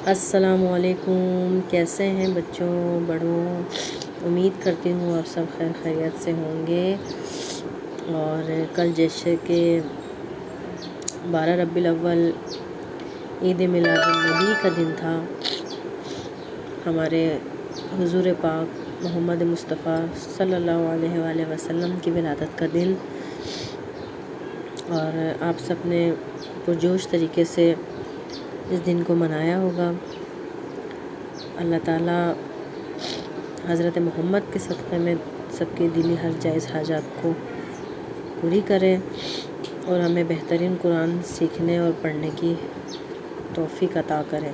السلام علیکم، کیسے ہیں بچوں بڑوں؟ امید کرتی ہوں آپ سب خیر خیریت سے ہوں گے۔ اور کل جیسے کہ 12 ربیع الاول عید میلاد النبی کا دن تھا، ہمارے حضور پاک محمد مصطفیٰ صلی اللہ علیہ وآلہ وسلم کی ولادت کا دن، اور آپ سب نے پرجوش طریقے سے اس دن کو منایا ہوگا۔ اللہ تعالیٰ حضرت محمد کے صدقے میں سب کے دلی ہر جائز حاجات کو پوری کرے اور ہمیں بہترین قرآن سیکھنے اور پڑھنے کی توفیق عطا کرے۔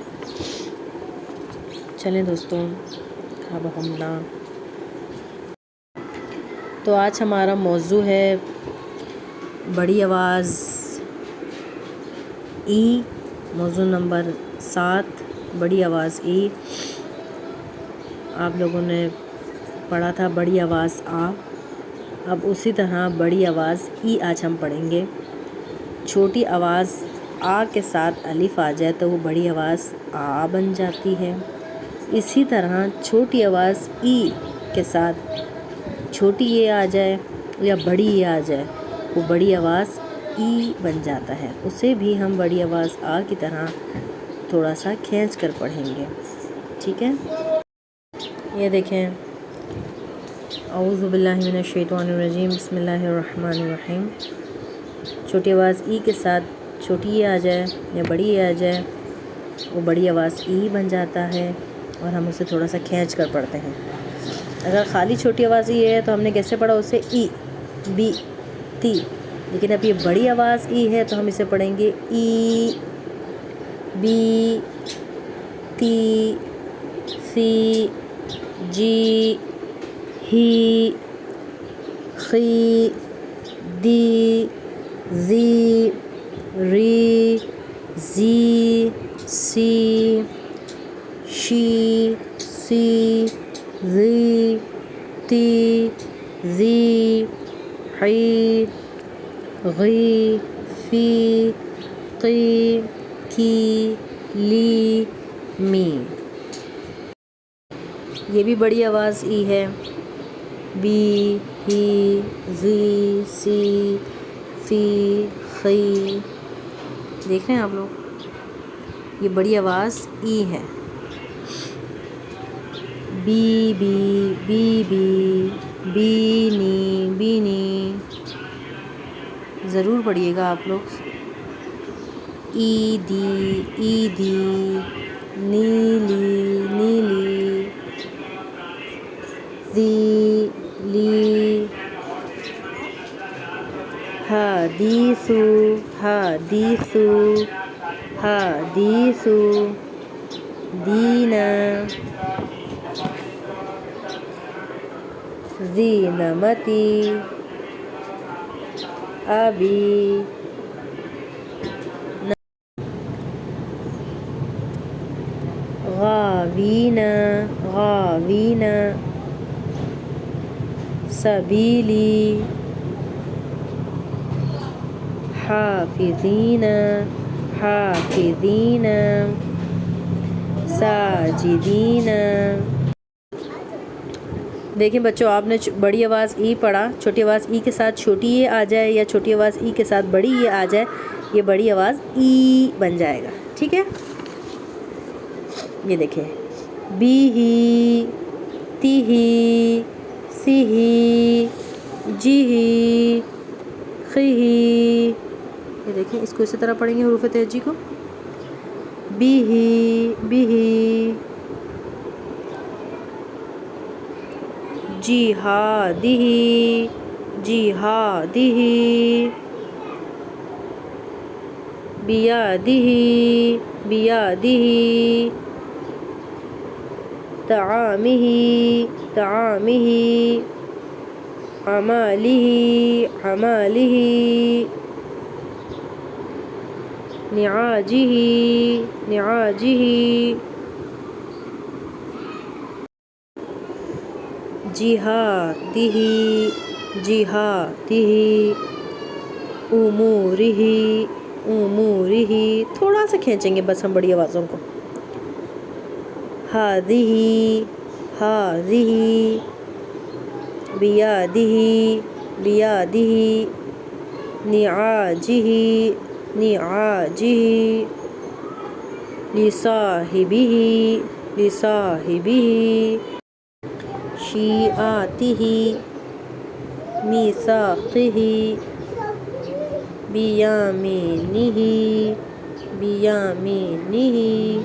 چلیں دوستوں، اب ہم تو آج ہمارا موضوع ہے بڑی آواز ای، موضوع نمبر 7، بڑی آواز ای۔ آپ لوگوں نے پڑھا تھا بڑی آواز آ، اب اسی طرح بڑی آواز ای آج ہم پڑھیں گے۔ چھوٹی آواز آ کے ساتھ الف آ جائے تو وہ بڑی آواز آ بن جاتی ہے۔ اسی طرح چھوٹی آواز ای کے ساتھ چھوٹی اے آ جائے یا بڑی اے آ جائے، وہ بڑی آواز ای بن جاتا ہے۔ اسے بھی ہم بڑی آواز آ کی طرح تھوڑا سا کھینچ کر پڑھیں گے، ٹھیک ہے؟ یہ دیکھیں، اعوذ باللہ من الشیطان الرجیم، بسم اللہ الرحمن الرحیم۔ چھوٹی آواز ای کے ساتھ چھوٹی اے آ جائے یا بڑی اے آ جائے، وہ بڑی آواز ای بن جاتا ہے اور ہم اسے تھوڑا سا کھینچ کر پڑھتے ہیں۔ اگر خالی چھوٹی آواز ای ہے تو ہم نے کیسے پڑھا اسے؟ ای، بی، تی۔ لیکن اب یہ بڑی آواز ای ہے تو ہم اسے پڑھیں گے ای، بی، تی، سی، جی، ہی، خی، دی، زی، ری، زی، سی، شی، سی، زی، تی، زی، حی، غی، فی، قی، کی، لی، می۔ یہ بھی بڑی آواز ای ہے۔ بی، ہی، زی، سی، فی، خی۔ دیکھ رہے ہیں آپ لوگ، یہ بڑی آواز ای ہے۔ بی، بی، بی، بی، بینی، بینی۔ ضرور پڑھیے گا آپ لوگ۔ عیدی، عیدی، نیلی، نیلی، ذی، لی، حدیثو، حدیثو، حدیثو، دینا، زینمتی، ابی، غاوینا، غاوینا، سبیلی، حافظین، حافظین، ساجدین۔ دیکھیں بچوں، آپ نے بڑی آواز ای پڑھا، چھوٹی آواز ای کے ساتھ چھوٹی اے آ جائے یا چھوٹی آواز ای کے ساتھ بڑی اے آ جائے، یہ بڑی آواز ای بن جائے گا، ٹھیک ہے؟ یہ دیکھیں، بی ہی، تی ہی، سی ہی، جی ہی، خی ہی۔ یہ دیکھیں، اس کو اسی طرح پڑھیں گے حروف تہجی کو۔ بی ہی، بی ہی، جہادہ، جہادہ، بیادہ، بیادہ، طعامہ، طعامہ، عملہ، عملہ، نعاجہ، نعاجہ، جہادہ، جہادہ، امورہ، امورہ۔ تھوڑا سا کھینچیں گے بس ہم بڑی آوازوں کو۔ هذه هذه بيده بيده نعاجه نعاجه لصاحبه لصاحبه شيعته ميثاقه بيمينه بيمينه